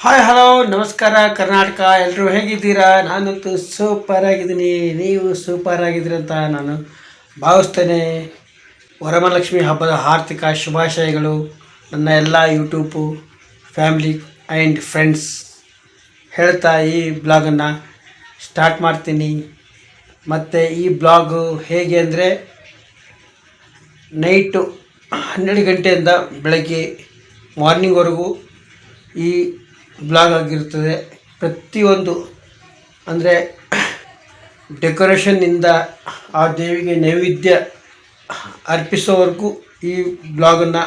Hi hello ನಮಸ್ಕಾರ ಕರ್ನಾಟಕ. ಎಲ್ಲರೂ ಹೇಗಿದ್ದೀರಾ? ನಾನಂತೂ ಸೂಪರ್ ಆಗಿದ್ದೀನಿ. ನೀವು ಸೂಪರ್ ಆಗಿದ್ದೀರಿ ಅಂತ ನಾನು ಭಾವಿಸ್ತೇನೆ. ವರಮಹಾಲಕ್ಷ್ಮಿ ಹಬ್ಬದ ಆರ್ಥಿಕ ಶುಭಾಶಯಗಳು ನನ್ನ ಎಲ್ಲ ಯೂಟ್ಯೂಬು ಫ್ಯಾಮ್ಲಿ ಆ್ಯಂಡ್ ಫ್ರೆಂಡ್ಸ್ ಹೇಳ್ತಾ ಈ ಬ್ಲಾಗನ್ನು ಸ್ಟಾರ್ಟ್ ಮಾಡ್ತೀನಿ. ಮತ್ತು ಈ ಬ್ಲಾಗು ಹೇಗೆ ಅಂದರೆ ನೈಟು 12 ಗಂಟೆಯಿಂದ ಬೆಳಗ್ಗೆ ಮಾರ್ನಿಂಗ್ವರೆಗೂ ಈ ಬ್ಲಾಗ್ ಆಗಿರ್ತದೆ. ಪ್ರತಿಯೊಂದು ಅಂದರೆ ಡೆಕೋರೇಷನ್ನಿಂದ ಆ ದೇವಿಗೆ ನೈವೇದ್ಯ ಅರ್ಪಿಸೋವರೆಗೂ ಈ ಬ್ಲಾಗನ್ನು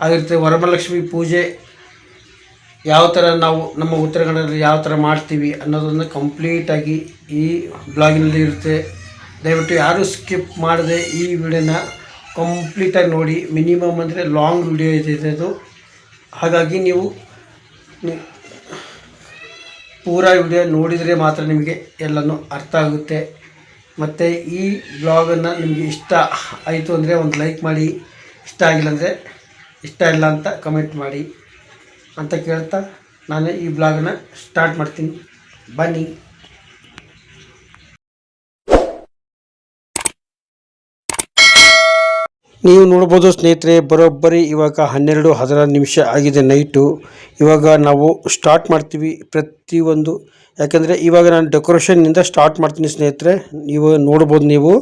ಆಗಿರ್ತದೆ. ವರಮಹಾಲಕ್ಷ್ಮಿ ಪೂಜೆ ಯಾವ ಥರ ನಾವು ನಮ್ಮ ಉತ್ತರ ಕನ್ನಡದಲ್ಲಿ ಯಾವ ಥರ ಮಾಡ್ತೀವಿ ಅನ್ನೋದನ್ನು ಕಂಪ್ಲೀಟಾಗಿ ಈ ಬ್ಲಾಗಿನಲ್ಲಿ ಇರುತ್ತೆ. ದಯವಿಟ್ಟು ಯಾರೂ ಸ್ಕಿಪ್ ಮಾಡದೆ ಈ ವಿಡಿಯೋನ ಕಂಪ್ಲೀಟಾಗಿ ನೋಡಿ. ಮಿನಿಮಮ್ ಅಂದರೆ ಲಾಂಗ್ ವಿಡಿಯೋ ಇದೆ ಅದು. ಹಾಗಾಗಿ ನೀವು ಪೂರಾ ವಿಡಿಯೋ ನೋಡಿದರೆ ಮಾತ್ರ ನಿಮಗೆ ಎಲ್ಲನೂ ಅರ್ಥ ಆಗುತ್ತೆ. ಮತ್ತು ಈ ಬ್ಲಾಗನ್ನು ನಿಮಗೆ ಇಷ್ಟ ಆಯಿತು ಅಂದರೆ ಒಂದು ಲೈಕ್ ಮಾಡಿ, ಇಷ್ಟ ಆಗಿಲ್ಲ ಅಂದರೆ ಇಷ್ಟ ಇಲ್ಲ ಅಂತ ಕಮೆಂಟ್ ಮಾಡಿ ಅಂತ ಕೇಳ್ತಾ ನಾನು ಈ ಬ್ಲಾಗನ್ನು ಸ್ಟಾರ್ಟ್ ಮಾಡ್ತೀನಿ. ಬನ್ನಿ. ನೀವು ನೋಡ್ಬೋದು ಸ್ನೇಹಿತರೆ, ಬರೋಬ್ಬರಿ ಇವಾಗ 12:16 ಆಗಿದೆ ನೈಟು. ಇವಾಗ ನಾವು ಸ್ಟಾರ್ಟ್ ಮಾಡ್ತೀವಿ ಪ್ರತಿಯೊಂದು. ಯಾಕೆಂದರೆ ಇವಾಗ ನಾನು ಡೆಕೋರೇಷನ್ನಿಂದ ಸ್ಟಾರ್ಟ್ ಮಾಡ್ತೀನಿ ಸ್ನೇಹಿತರೆ. ನೀವು ನೋಡ್ಬೋದು. ನೀವು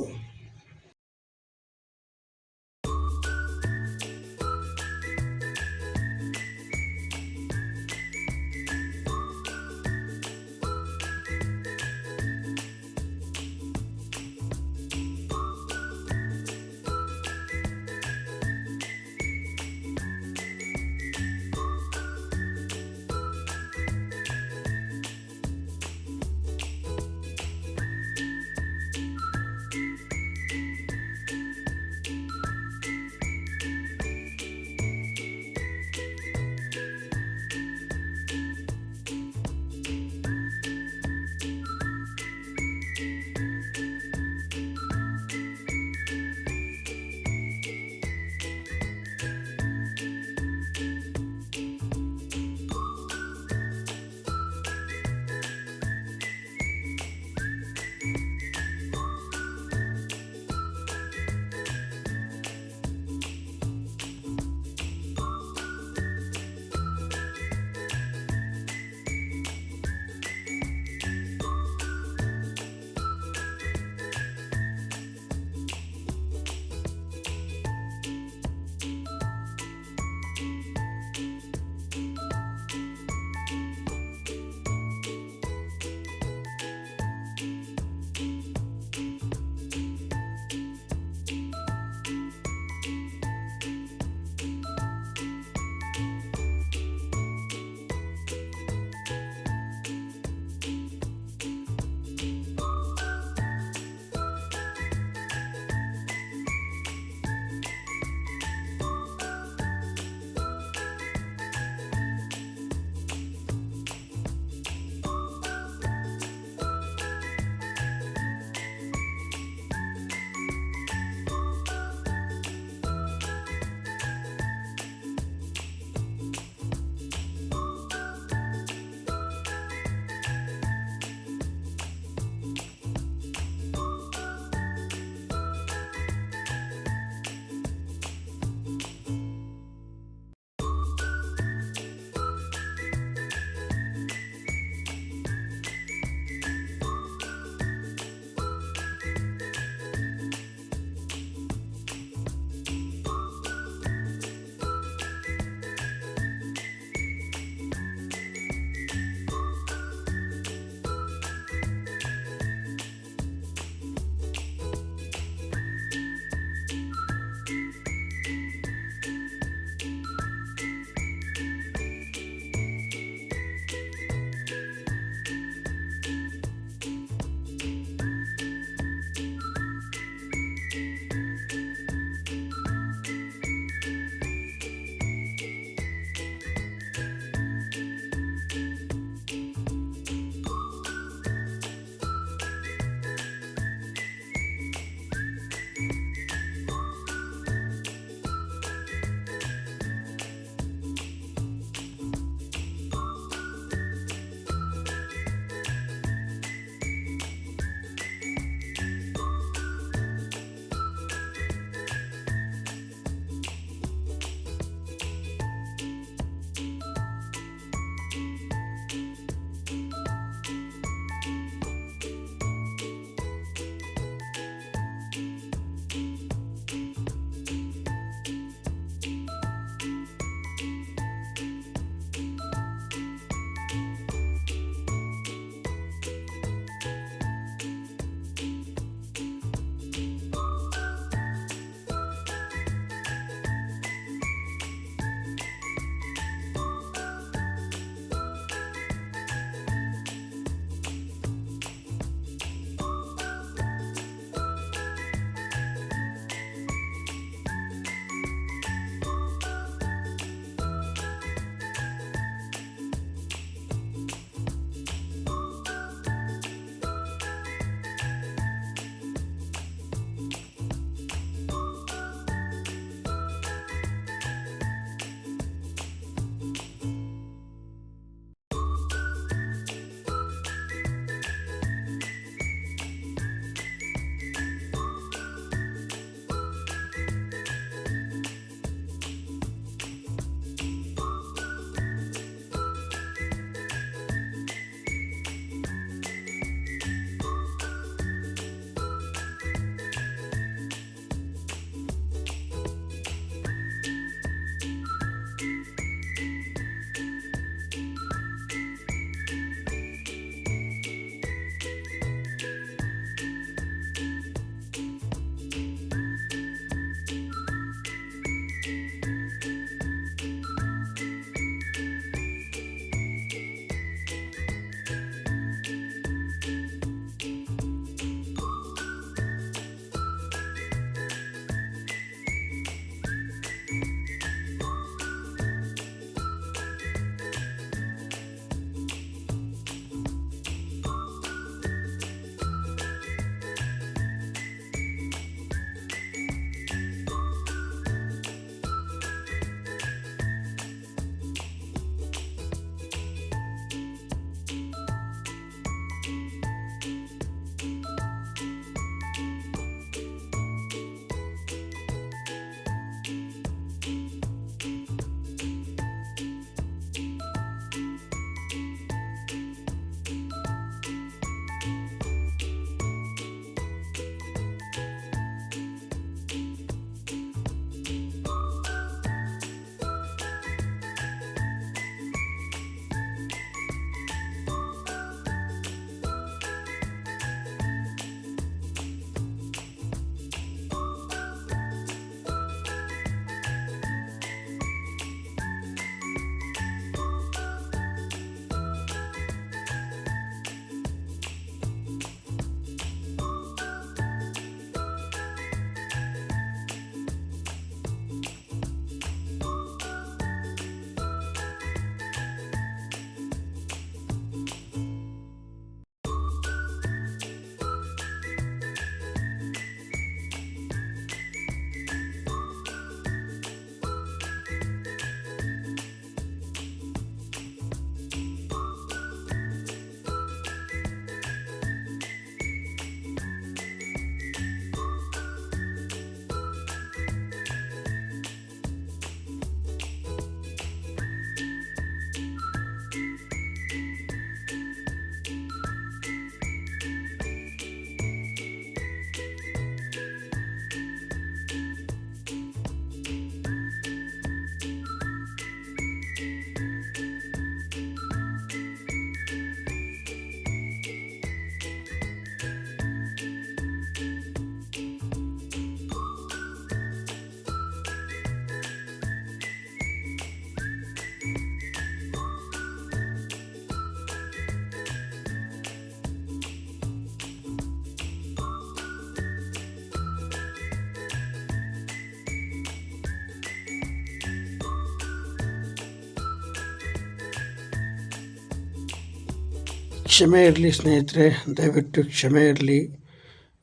ಕ್ಷಮೆ ಇರಲಿ ಸ್ನೇಹಿತರೆ, ದಯವಿಟ್ಟು ಕ್ಷಮೆ ಇರಲಿ.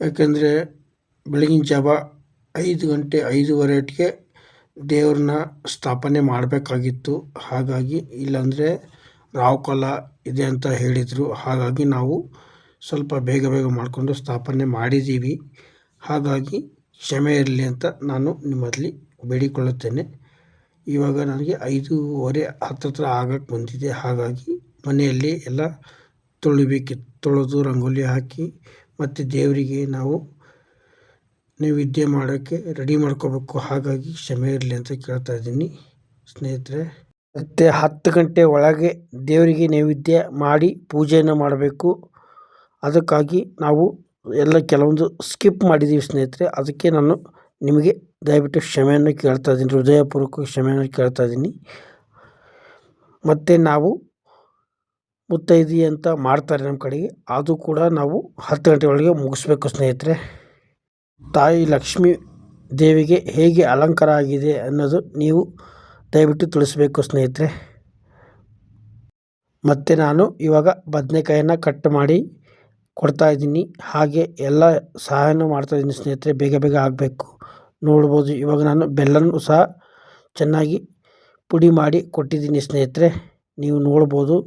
ಯಾಕಂದರೆ ಬೆಳಗಿನ ಜಾವ 5 ಗಂಟೆ 5:15ಗೆ ದೇವ್ರನ್ನ ಸ್ಥಾಪನೆ ಮಾಡಬೇಕಾಗಿತ್ತು. ಹಾಗಾಗಿ ಇಲ್ಲಾಂದರೆ ರಾಹುಕಾಲ ಇದೆ ಅಂತ ಹೇಳಿದರು. ಹಾಗಾಗಿ ನಾವು ಸ್ವಲ್ಪ ಬೇಗ ಮಾಡ್ಕೊಂಡು ಸ್ಥಾಪನೆ ಮಾಡಿದ್ದೀವಿ. ಹಾಗಾಗಿ ಕ್ಷಮೆ ಇರಲಿ ಅಂತ ನಾನು ನಿಮ್ಮಲ್ಲಿ ಬೇಡಿಕೊಳ್ಳುತ್ತೇನೆ. ಇವಾಗ ನನಗೆ 5:30 ಹತ್ತಿರ ಆಗಕ್ಕೆ ಬಂದಿದೆ. ಹಾಗಾಗಿ ಮನೆಯಲ್ಲಿ ಎಲ್ಲ ತೊಳೆದು ರಂಗೋಲಿ ಹಾಕಿ ಮತ್ತು ದೇವರಿಗೆ ನಾವು ನೈವೇದ್ಯ ಮಾಡೋಕ್ಕೆ ರೆಡಿ ಮಾಡ್ಕೋಬೇಕು. ಹಾಗಾಗಿ ಕ್ಷಮೆ ಇರಲಿ ಅಂತ ಕೇಳ್ತಾ ಇದ್ದೀನಿ ಸ್ನೇಹಿತರೆ. ಮತ್ತು 10 ಗಂಟೆ ಒಳಗೆ ದೇವರಿಗೆ ನೈವೇದ್ಯ ಮಾಡಿ ಪೂಜೆಯನ್ನು ಮಾಡಬೇಕು. ಅದಕ್ಕಾಗಿ ನಾವು ಎಲ್ಲ ಕೆಲವೊಂದು ಸ್ಕಿಪ್ ಮಾಡಿದ್ದೀವಿ ಸ್ನೇಹಿತರೆ. ಅದಕ್ಕೆ ನಾನು ನಿಮಗೆ ದಯವಿಟ್ಟು ಕ್ಷಮೆಯನ್ನು ಕೇಳ್ತಾ ಇದ್ದೀನಿ, ಹೃದಯಪೂರ್ವಕ ಕ್ಷಮೆಯನ್ನು ಕೇಳ್ತಾ ಇದ್ದೀನಿ. ಮತ್ತು ನಾವು ಮುತ್ತೈದಿ ಅಂತ ಮಾಡ್ತಾರೆ ನಮ್ಮ ಕಡೆಗೆ, ಅದು ಕೂಡ ನಾವು 10 ಗಂಟೆ ಒಳಗೆ ಮುಗಿಸ್ಬೇಕು ಸ್ನೇಹಿತರೆ. ತಾಯಿ ಲಕ್ಷ್ಮೀ ದೇವಿಗೆ ಹೇಗೆ ಅಲಂಕಾರ ಆಗಿದೆ ಅನ್ನೋದು ನೀವು ದಯವಿಟ್ಟು ತಿಳಿಸ್ಬೇಕು ಸ್ನೇಹಿತರೆ. ಮತ್ತು ನಾನು ಇವಾಗ ಬದನೆಕಾಯನ್ನು ಕಟ್ ಮಾಡಿ ಕೊಡ್ತಾಯಿದ್ದೀನಿ. ಹಾಗೆ ಎಲ್ಲ ಸಹಾಯನೂ ಮಾಡ್ತಾಯಿದ್ದೀನಿ ಸ್ನೇಹಿತರೆ. ಬೇಗ ಆಗಬೇಕು. ನೋಡ್ಬೋದು ಇವಾಗ ನಾನು ಬೆಲ್ಲನೂ ಸಹ ಚೆನ್ನಾಗಿ ಪುಡಿ ಮಾಡಿ ಕೊಟ್ಟಿದ್ದೀನಿ ಸ್ನೇಹಿತರೆ, ನೀವು ನೋಡ್ಬೋದು.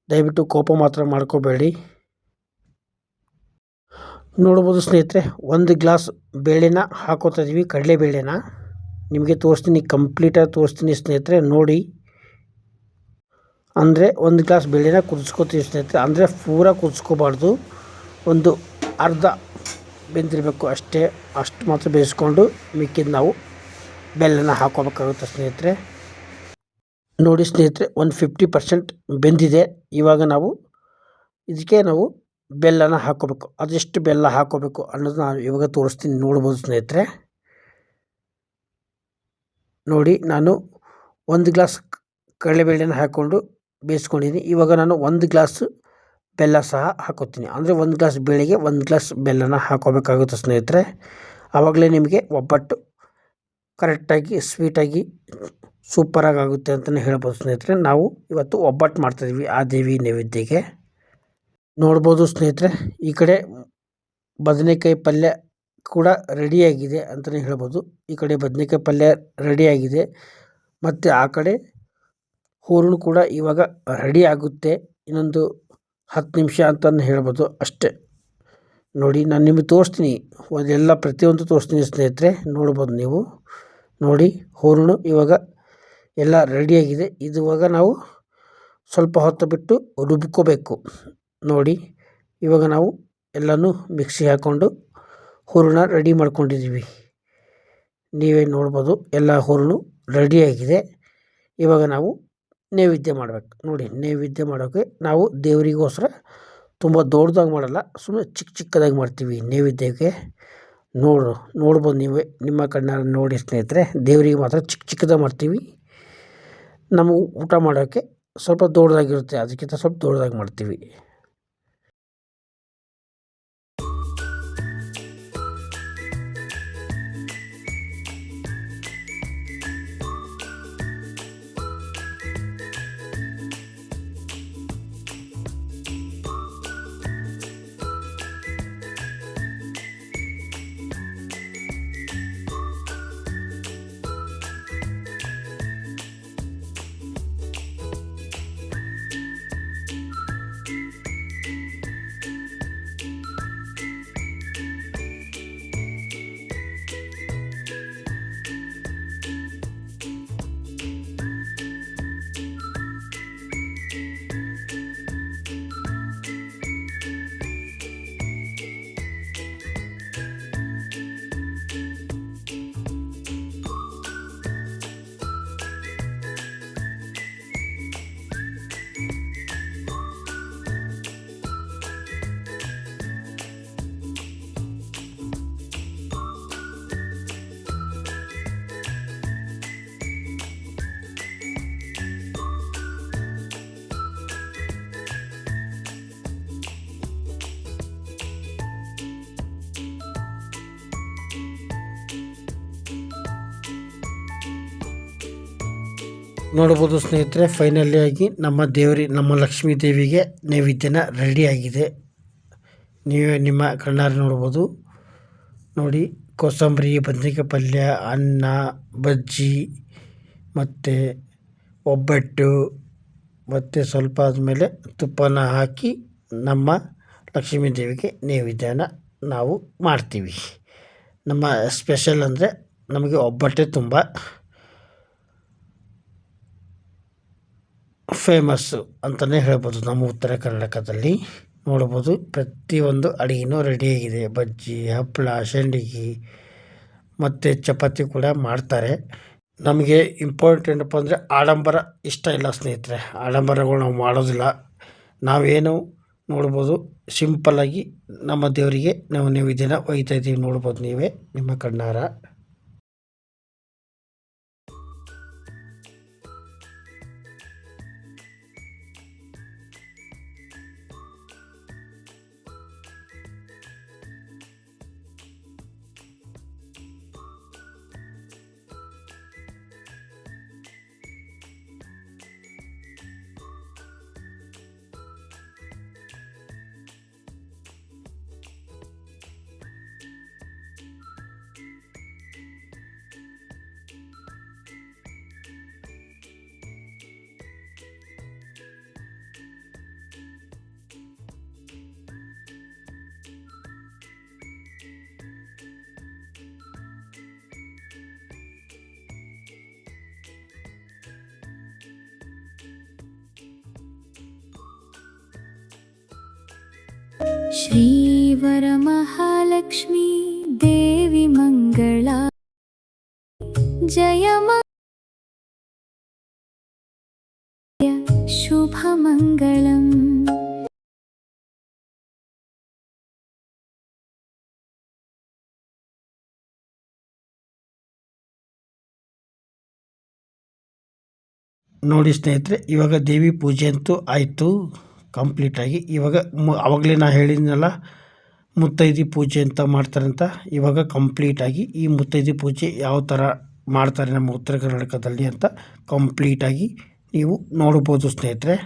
ದಯವಿಟ್ಟು ಕೋಪ ಮಾತ್ರ ಮಾಡ್ಕೋಬೇಡಿ. ನೋಡ್ಬೋದು ಸ್ನೇಹಿತರೆ, 1 ಗ್ಲಾಸ್ ಬೇಳೆನ ಹಾಕೋತಾ ಇದ್ದೀವಿ, ಕಡಲೆಬೇಳೆನ. ನಿಮಗೆ ತೋರಿಸ್ತೀನಿ, ಕಂಪ್ಲೀಟಾಗಿ ತೋರಿಸ್ತೀನಿ ಸ್ನೇಹಿತರೆ, ನೋಡಿ. ಅಂದರೆ 1 ಗ್ಲಾಸ್ ಬೇಳೆನ ಕುದಿಸ್ಕೋತೀವಿ ಸ್ನೇಹಿತರೆ. ಅಂದರೆ ಪೂರ ಕುದಿಸ್ಕೋಬಾರ್ದು, ಒಂದು ಅರ್ಧ ಬೆಂದಿರಬೇಕು ಅಷ್ಟೇ. ಅಷ್ಟು ಮಾತ್ರ ಬೇಯಿಸ್ಕೊಂಡು ಮಿಕ್ಕಿದ್ದು ನಾವು ಬೆಲ್ಲನ ಹಾಕೋಬೇಕಾಗುತ್ತೆ ಸ್ನೇಹಿತರೆ. ನೋಡಿ ಸ್ನೇಹಿತರೆ, 50% ಬೆಂದಿದೆ. ಇವಾಗ ನಾವು ಇದಕ್ಕೆ ನಾವು ಬೆಲ್ಲನ ಹಾಕ್ಕೋಬೇಕು. ಅದೆಷ್ಟು ಬೆಲ್ಲ ಹಾಕ್ಕೋಬೇಕು ಅನ್ನೋದು ನಾನು ಇವಾಗ ತೋರಿಸ್ತೀನಿ, ನೋಡ್ಬೋದು ಸ್ನೇಹಿತರೆ. ನೋಡಿ, ನಾನು 1 ಗ್ಲಾಸ್ ಕಡಲೆಬೇಳೆನ ಹಾಕ್ಕೊಂಡು ಬೇಯಿಸ್ಕೊಂಡಿದ್ದೀನಿ. ಇವಾಗ ನಾನು 1 ಗ್ಲಾಸ್ ಬೆಲ್ಲ ಸಹ ಹಾಕೋತೀನಿ. ಅಂದರೆ 1 ಗ್ಲಾಸ್ ಬೇಳೆಗೆ 1 ಗ್ಲಾಸ್ ಬೆಲ್ಲನ ಹಾಕೋಬೇಕಾಗುತ್ತೆ ಸ್ನೇಹಿತರೆ. ಆವಾಗಲೇ ನಿಮಗೆ ಒಬ್ಬಟ್ಟು ಕರೆಕ್ಟಾಗಿ ಸ್ವೀಟಾಗಿ ಸೂಪರಾಗಿ ಆಗುತ್ತೆ ಅಂತಲೇ ಹೇಳ್ಬೋದು ಸ್ನೇಹಿತರೆ. ನಾವು ಇವತ್ತು ಒಬ್ಬಟ್ಟು ಮಾಡ್ತಾಯಿದ್ವಿ ಆ ದೇವಿ ನೈವೇದ್ಯಕ್ಕೆ. ನೋಡ್ಬೋದು ಸ್ನೇಹಿತರೆ, ಈ ಕಡೆ ಬದನೆಕಾಯಿ ಪಲ್ಯ ಕೂಡ ರೆಡಿಯಾಗಿದೆ ಅಂತಲೇ ಹೇಳ್ಬೋದು. ಈ ಕಡೆ ಬದನೆಕಾಯಿ ಪಲ್ಯ ರೆಡಿಯಾಗಿದೆ, ಮತ್ತು ಆ ಕಡೆ ಹೂರಣ ಕೂಡ ಇವಾಗ ರೆಡಿ ಆಗುತ್ತೆ. ಇನ್ನೊಂದು 10 ನಿಮಿಷ ಅಂತಲೇ ಹೇಳ್ಬೋದು ಅಷ್ಟೇ. ನೋಡಿ, ನಾನು ನಿಮಗೆ ತೋರಿಸ್ತೀನಿ, ಎಲ್ಲ ಪ್ರತಿಯೊಂದು ತೋರಿಸ್ತೀನಿ ಸ್ನೇಹಿತರೆ. ನೋಡ್ಬೋದು ನೀವು. ನೋಡಿ, ಹೂರಣ ಇವಾಗ ಎಲ್ಲ ರೆಡಿಯಾಗಿದೆ. ಇವಾಗ ನಾವು ಸ್ವಲ್ಪ ಹೊತ್ತು ಬಿಟ್ಟು ರುಬ್ಕೋಬೇಕು. ನೋಡಿ, ಇವಾಗ ನಾವು ಎಲ್ಲನೂ ಮಿಕ್ಸಿ ಹಾಕ್ಕೊಂಡು ಹೂರಣ ರೆಡಿ ಮಾಡ್ಕೊಂಡಿದ್ದೀವಿ. ನೀವೇ ನೋಡ್ಬೋದು, ಎಲ್ಲ ಹೂರಣ ರೆಡಿಯಾಗಿದೆ. ಇವಾಗ ನಾವು ನೈವೇದ್ಯ ಮಾಡಬೇಕು. ನೋಡಿ, ನೈವೇದ್ಯ ಮಾಡೋಕ್ಕೆ ನಾವು ದೇವರಿಗೋಸ್ಕರ ತುಂಬ ದೊಡ್ಡದಾಗಿ ಮಾಡಲ್ಲ, ಸುಮ್ಮನೆ ಚಿಕ್ಕದಾಗಿ ಮಾಡ್ತೀವಿ ನೈವೇದ್ಯಕ್ಕೆ. ನೋಡ್ಬೋದು ನೀವೇ ನಿಮ್ಮ ಕಣ್ಣಾರ ನೋಡಿ ಸ್ನೇಹಿತರೆ. ದೇವರಿಗೆ ಮಾತ್ರ ಚಿಕ್ಕದಾಗಿ ಮಾಡ್ತೀವಿ. ನಮಗೆ ಊಟ ಮಾಡೋಕ್ಕೆ ಸ್ವಲ್ಪ ದೊಡ್ಡದಾಗಿರುತ್ತೆ, ಅದಕ್ಕಿಂತ ಸ್ವಲ್ಪ ದೊಡ್ಡದಾಗಿ ಮಾಡ್ತೀವಿ. ನೋಡ್ಬೋದು ಸ್ನೇಹಿತರೆ, ಫೈನಲಿ ಆಗಿ ನಮ್ಮ ಲಕ್ಷ್ಮೀ ದೇವಿಗೆ ನೈವೇದ್ಯನ ರೆಡಿಯಾಗಿದೆ. ನೀವೇ ನಿಮ್ಮ ಕಣ್ಣಾರೆ ನೋಡ್ಬೋದು. ನೋಡಿ, ಕೋಸಂಬರಿ, ಬದ್ನೆಕಾಯಿ ಪಲ್ಯ, ಅನ್ನ, ಬಜ್ಜಿ ಮತ್ತು ಒಬ್ಬಟ್ಟು ಮತ್ತು ಸ್ವಲ್ಪ ಆದಮೇಲೆ ತುಪ್ಪನ ಹಾಕಿ ನಮ್ಮ ಲಕ್ಷ್ಮೀ ದೇವಿಗೆ ನೈವೇದ್ಯನ ನಾವು ಮಾಡ್ತೀವಿ. ನಮ್ಮ ಸ್ಪೆಷಲ್ ಅಂದರೆ ನಮಗೆ ಒಬ್ಬಟ್ಟೆ ತುಂಬ ಫೇಮಸ್ಸು ಅಂತಲೇ ಹೇಳ್ಬೋದು. ನಮ್ಮ ಉತ್ತರ ಕರ್ನಾಟಕದಲ್ಲಿ ನೋಡ್ಬೋದು, ಪ್ರತಿಯೊಂದು ಅಡುಗೆನೂ ರೆಡಿಯಾಗಿದೆ. ಬಜ್ಜಿ, ಹಪ್ಪಳ, ಸಂಡಿಗೆ ಮತ್ತು ಚಪಾತಿ ಕೂಡ ಮಾಡ್ತಾರೆ. ನಮಗೆ ಇಂಪಾರ್ಟೆಂಟ್ ಏನಪ್ಪ ಅಂದರೆ ಆಡಂಬರ ಇಷ್ಟ ಇಲ್ಲ ಸ್ನೇಹಿತರೆ. ಆಡಂಬರಗಳು ನಾವು ಮಾಡೋದಿಲ್ಲ. ನಾವೇನು ನೋಡ್ಬೋದು, ಸಿಂಪಲ್ಲಾಗಿ ನಮ್ಮ ದೇವರಿಗೆ ನಾವು ನೈವೇದ್ಯನ ಒಯ್ತಾ ಇದ್ದೀವಿ. ನೋಡ್ಬೋದು ನೀವೇ ನಿಮ್ಮ ಕಣ್ಣಾರ. श्रीवरमहालक्ष्मी देवी मंगला जय शुभमंगलम्. ನೋಡಿ ಸ್ನೇಹಿತರೆ, ಇವಾಗ ದೇವಿ ಪೂಜೆ ಅಂತೂ ಆಯಿತು ಕಂಪ್ಲೀಟಾಗಿ. ಇವಾಗ ಆವಾಗಲೇ ನಾನು ಹೇಳಿದ್ನಲ್ಲ, ಮುತ್ತೈದೆ ಪೂಜೆ ಅಂತ ಮಾಡ್ತಾರಂತ. ಇವಾಗ ಕಂಪ್ಲೀಟಾಗಿ ಈ ಮುತ್ತೈದೆ ಪೂಜೆ ಯಾವ ಥರ ಮಾಡ್ತಾರೆ ನಮ್ಮ ಉತ್ತರ ಕರ್ನಾಟಕದಲ್ಲಿ ಅಂತ ಕಂಪ್ಲೀಟಾಗಿ ನೀವು ನೋಡ್ಬೋದು ಸ್ನೇಹಿತರೆ.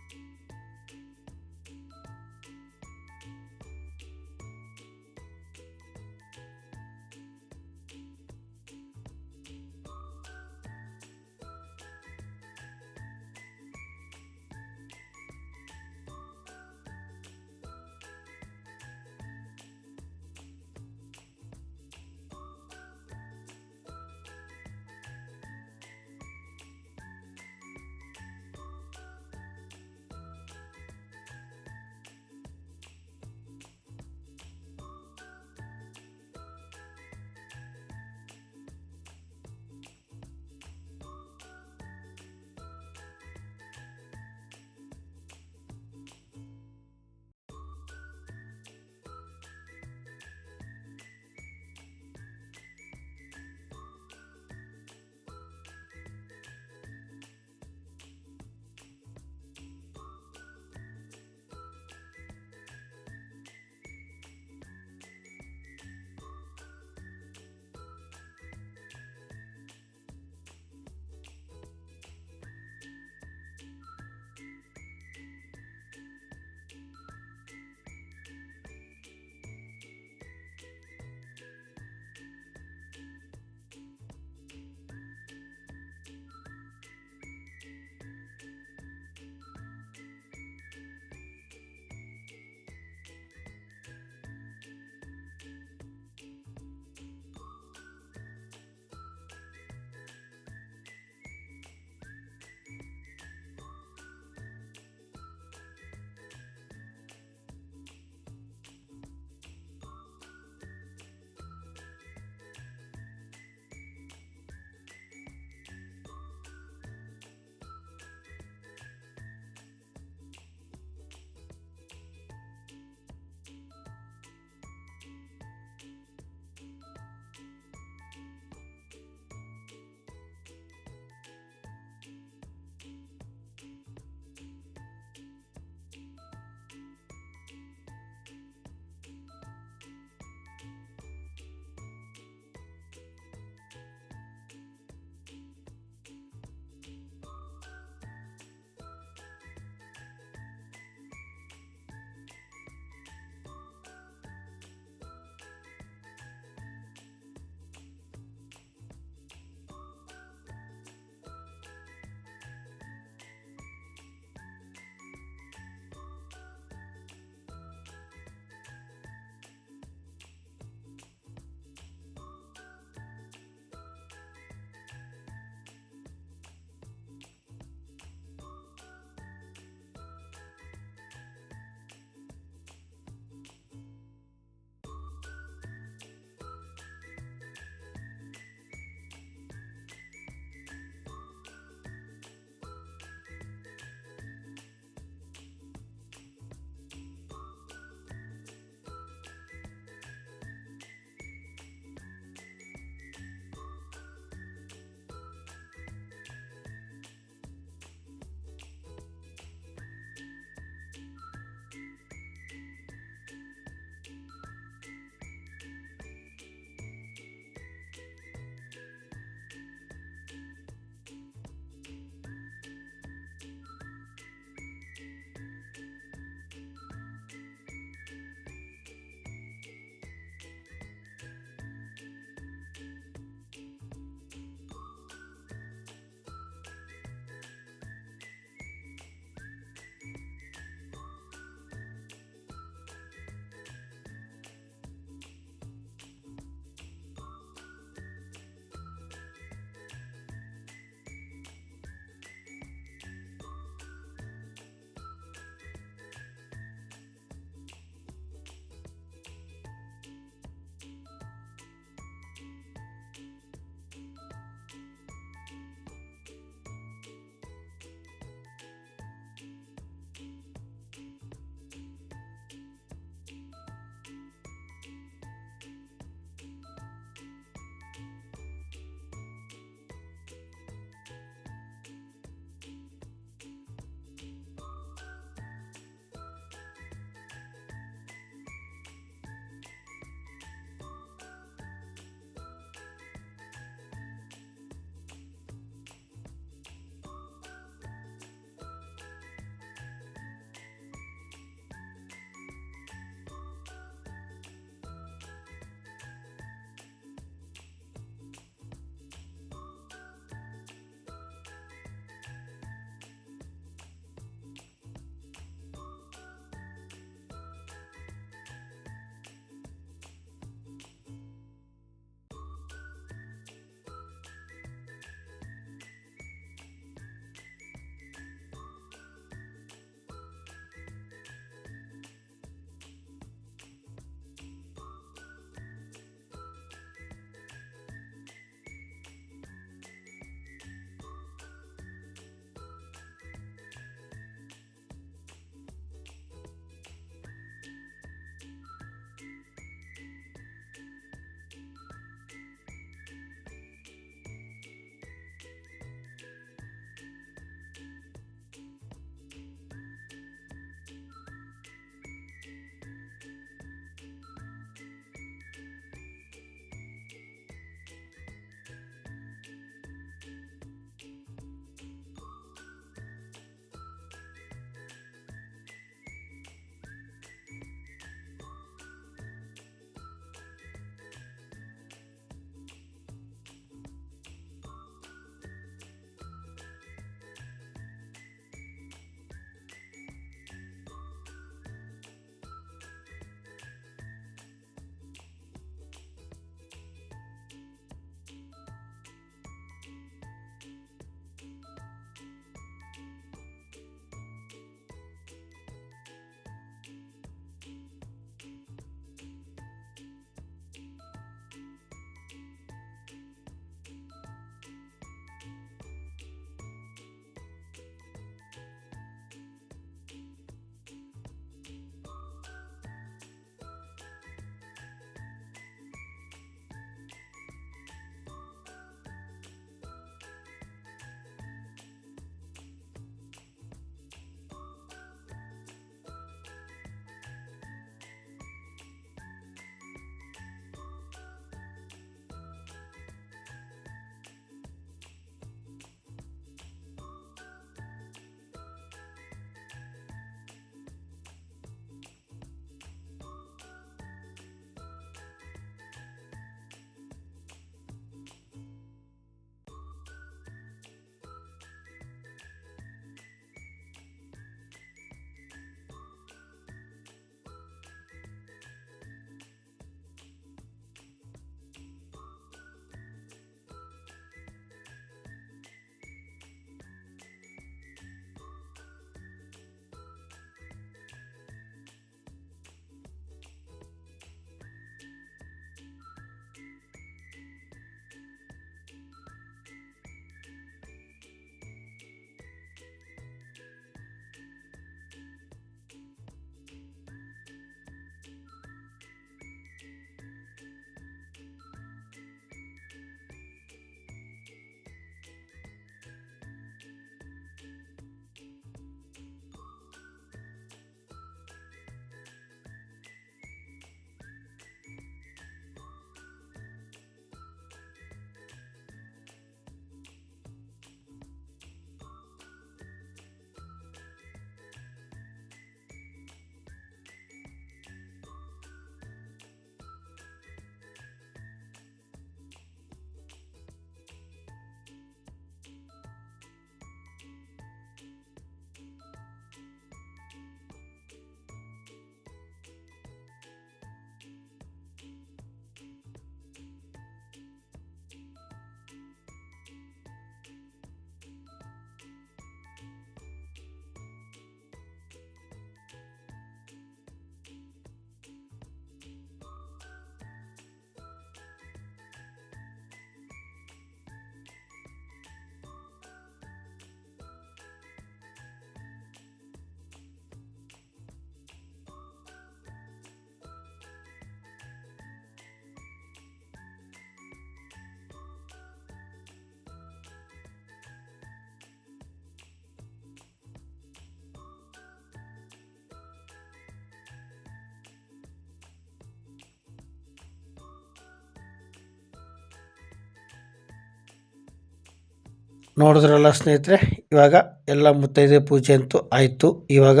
ನೋಡಿದ್ರಲ್ಲ ಸ್ನೇಹಿತರೆ, ಇವಾಗ ಎಲ್ಲ ಮುತ್ತೈದೆ ಪೂಜೆ ಅಂತೂ ಆಯಿತು. ಇವಾಗ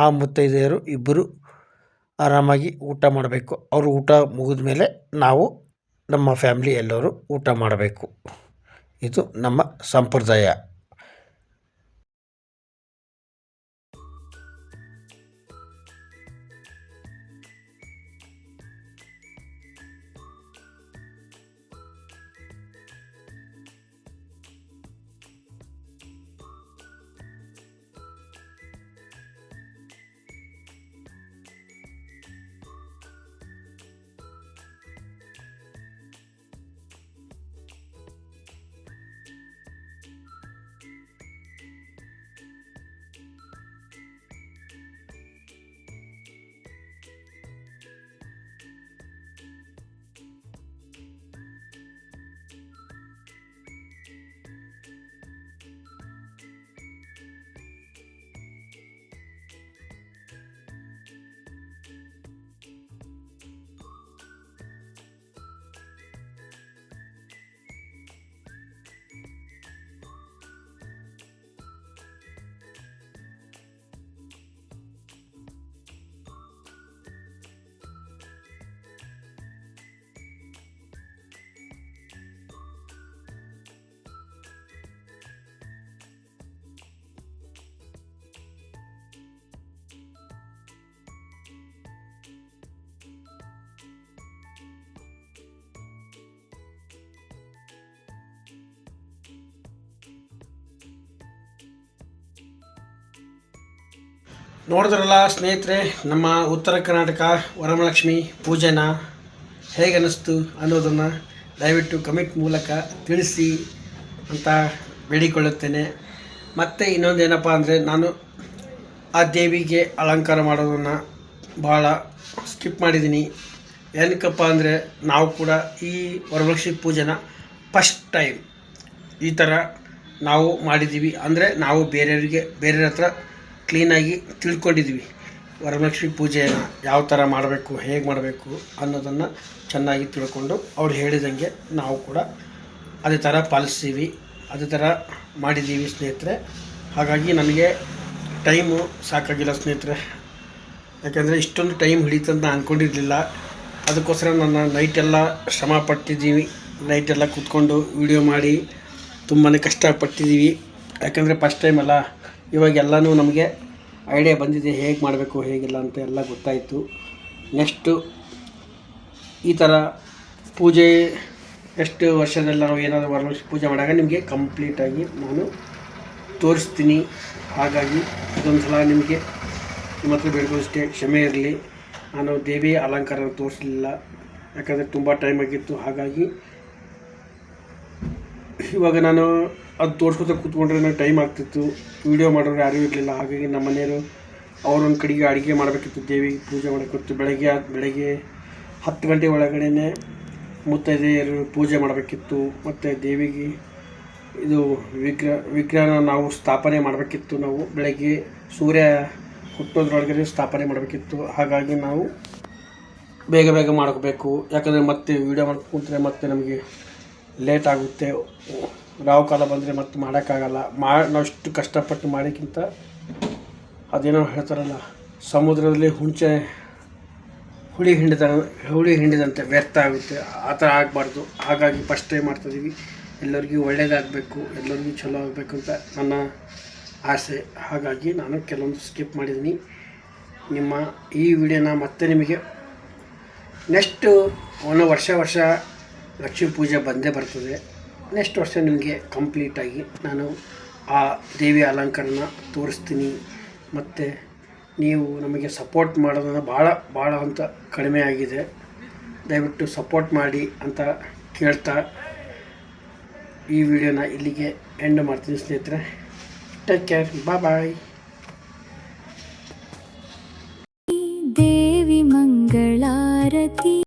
ಆ ಮುತ್ತೈದೆಯರು ಇಬ್ಬರು ಆರಾಮಾಗಿ ಊಟ ಮಾಡಬೇಕು. ಅವರು ಊಟ ಮುಗಿದ ಮೇಲೆ ನಾವು ನಮ್ಮ ಫ್ಯಾಮ್ಲಿ ಎಲ್ಲರೂ ಊಟ ಮಾಡಬೇಕು. ಇದು ನಮ್ಮ ಸಂಪ್ರದಾಯ. ನೋಡಿದ್ರಲ್ಲ ಸ್ನೇಹಿತರೆ, ನಮ್ಮ ಉತ್ತರ ಕರ್ನಾಟಕ ವರಮಹಾಲಕ್ಷ್ಮಿ ಪೂಜೆನ ಹೇಗೆ ಅನ್ನಿಸ್ತು ಅನ್ನೋದನ್ನು ದಯವಿಟ್ಟು ಕಮೆಂಟ್ ಮೂಲಕ ತಿಳಿಸಿ ಅಂತ ಬೇಡಿಕೊಳ್ಳುತ್ತೇನೆ. ಮತ್ತು ಇನ್ನೊಂದೇನಪ್ಪ ಅಂದರೆ, ನಾನು ಆ ದೇವಿಗೆ ಅಲಂಕಾರ ಮಾಡೋದನ್ನು ಭಾಳ ಸ್ಕಿಪ್ ಮಾಡಿದ್ದೀನಿ. ಏನಕ್ಕಪ್ಪ ಅಂದರೆ, ನಾವು ಕೂಡ ಈ ವರಮಹಾಲಕ್ಷ್ಮಿ ಪೂಜೆನ ಫಸ್ಟ್ ಟೈಮ್ ಈ ಥರ ನಾವು ಮಾಡಿದ್ದೀವಿ. ಅಂದರೆ ನಾವು ಬೇರೆಯವ್ರ ಹತ್ರ ಕ್ಲೀನಾಗಿ ತಿಳ್ಕೊಂಡಿದ್ವಿ. ವರಮಹಾಲಕ್ಷ್ಮಿ ಪೂಜೆಯನ್ನು ಯಾವ ಥರ ಮಾಡಬೇಕು, ಹೇಗೆ ಮಾಡಬೇಕು ಅನ್ನೋದನ್ನು ಚೆನ್ನಾಗಿ ತಿಳ್ಕೊಂಡು ಅವ್ರು ಹೇಳಿದಂಗೆ ನಾವು ಕೂಡ ಅದೇ ಥರ ಪಾಲಿಸ್ತೀವಿ, ಅದೇ ಥರ ಮಾಡಿದ್ದೀವಿ ಸ್ನೇಹಿತರೆ. ಹಾಗಾಗಿ ನನಗೆ ಟೈಮು ಸಾಕಾಗಿಲ್ಲ ಸ್ನೇಹಿತರೆ. ಯಾಕೆಂದರೆ ಇಷ್ಟೊಂದು ಟೈಮ್ ಹಿಡಿತಂತ ನಾನು ಅಂದ್ಕೊಂಡಿರಲಿಲ್ಲ. ಅದಕ್ಕೋಸ್ಕರ ನನ್ನ ನೈಟೆಲ್ಲ ಶ್ರಮ ಪಟ್ಟಿದ್ದೀವಿ. ನೈಟೆಲ್ಲ ಕೂತ್ಕೊಂಡು ವೀಡಿಯೋ ಮಾಡಿ ತುಂಬಾ ಕಷ್ಟಪಟ್ಟಿದ್ದೀವಿ. ಯಾಕೆಂದರೆ ಫಸ್ಟ್ ಟೈಮ್ ಅಲ್ಲ, ಇವಾಗೆಲ್ಲನೂ ನಮಗೆ ಐಡಿಯಾ ಬಂದಿದೆ, ಹೇಗೆ ಮಾಡಬೇಕು ಹೇಗಿಲ್ಲ ಅಂತ ಎಲ್ಲ ಗೊತ್ತಾಯಿತು. ನೆಕ್ಸ್ಟು ಈ ಥರ ಪೂಜೆ ಎಷ್ಟು ವರ್ಷದಲ್ಲಿ ನಾವು ಏನಾದರೂ ವರಮಹಾಲಕ್ಷ್ಮಿ ಪೂಜೆ ಮಾಡಿದಾಗ ನಿಮಗೆ ಕಂಪ್ಲೀಟಾಗಿ ನಾನು ತೋರಿಸ್ತೀನಿ. ಹಾಗಾಗಿ ಇದೊಂದು ಸಲ ನಿಮಗೆ ನಿಮ್ಮ ಹತ್ರ ಬೇಡ್ಕೊಳ್ಳೋಷ್ಟೇ ಕ್ಷಮೆ ಇರಲಿ. ನಾನು ದೇವಿ ಅಲಂಕಾರ ತೋರಿಸಲಿಲ್ಲ, ಯಾಕಂದರೆ ತುಂಬ ಟೈಮ್ ಆಗಿತ್ತು. ಹಾಗಾಗಿ ಇವಾಗ ನಾನು ಅದು ತೋರಿಸ್ಕೊತ ಕೂತ್ಕೊಂಡ್ರೆ ನನಗೆ ಟೈಮ್ ಆಗ್ತಿತ್ತು, ವೀಡಿಯೋ ಮಾಡೋರು ಯಾರೂ ಇರಲಿಲ್ಲ. ಹಾಗಾಗಿ ನಮ್ಮ ಮನೆಯವರು ಅವರೊಂದು ಕಡೆಗೆ ಅಡುಗೆ ಮಾಡಬೇಕಿತ್ತು, ದೇವಿಗೆ ಪೂಜೆ ಮಾಡಬೇಕಿತ್ತು. ಬೆಳಗ್ಗೆ 10 ಗಂಟೆ ಒಳಗಡೆ ಮುತ್ತೈದೆಯರು ಪೂಜೆ ಮಾಡಬೇಕಿತ್ತು. ಮತ್ತು ದೇವಿಗೆ ಇದು ವಿಗ್ರಹನ ನಾವು ಸ್ಥಾಪನೆ ಮಾಡಬೇಕಿತ್ತು. ನಾವು ಬೆಳಗ್ಗೆ ಸೂರ್ಯ ಹುಟ್ಟೋದ್ರೊಳಗಡೆ ಸ್ಥಾಪನೆ ಮಾಡಬೇಕಿತ್ತು. ಹಾಗಾಗಿ ನಾವು ಬೇಗ ಮಾಡಬೇಕು. ಯಾಕಂದರೆ ಮತ್ತೆ ವೀಡಿಯೋ ಮಾಡ್ಕೊಂಡ್ರೆ ಮತ್ತೆ ನಮಗೆ ಲೇಟ್ ಆಗುತ್ತೆ. ರಾವು ಕಾಲ ಬಂದರೆ ಮತ್ತೆ ಮಾಡೋಕ್ಕಾಗಲ್ಲ. ನಾವಿಷ್ಟು ಕಷ್ಟಪಟ್ಟು ಮಾಡೋಕ್ಕಿಂತ ಅದೇನೋ ಹೇಳ್ತಾರಲ್ಲ, ಸಮುದ್ರದಲ್ಲಿ ಹುಳಿ ಹಿಂಡಿದಂತೆ ವ್ಯರ್ಥ ಆಗುತ್ತೆ. ಆ ಥರ ಆಗಬಾರ್ದು. ಹಾಗಾಗಿ ಫಸ್ಟ್ ಟೈಮ್ ಮಾಡ್ತಾಯಿದ್ದೀವಿ. ಎಲ್ಲರಿಗೂ ಒಳ್ಳೆಯದಾಗಬೇಕು, ಎಲ್ಲರಿಗೂ ಚಲೋ ಆಗಬೇಕು ಅಂತ ನನ್ನ ಆಸೆ. ಹಾಗಾಗಿ ನಾನು ಕೆಲವೊಂದು ಸ್ಕಿಪ್ ಮಾಡಿದ್ದೀನಿ. ನಿಮ್ಮ ಈ ವಿಡಿಯೋನ ಮತ್ತೆ ನಿಮಗೆ ನೆಕ್ಸ್ಟು ವರ್ಷ ಲಕ್ಷ್ಮೀ ಪೂಜೆ ಬಂದೇ ಬರ್ತದೆ. ನೆಕ್ಸ್ಟ್ ವರ್ಷ ನಿಮಗೆ ಕಂಪ್ಲೀಟಾಗಿ ನಾನು ಆ ದೇವಿಯ ಅಲಂಕಾರನ ತೋರಿಸ್ತೀನಿ. ಮತ್ತು ನೀವು ನಮಗೆ ಸಪೋರ್ಟ್ ಮಾಡೋದನ್ನು ಭಾಳ ಅಂತ ಕಡಿಮೆ ಆಗಿದೆ. ದಯವಿಟ್ಟು ಸಪೋರ್ಟ್ ಮಾಡಿ ಅಂತ ಕೇಳ್ತಾ ಈ ವಿಡಿಯೋನ ಇಲ್ಲಿಗೆ ಎಂಡ್ ಮಾಡ್ತೀನಿ ಸ್ನೇಹಿತರೆ. ಟೇಕ್ ಕೇರ್, ಬಾಯ್. ದೇವಿ ಮಂಗಳಾರತಿ.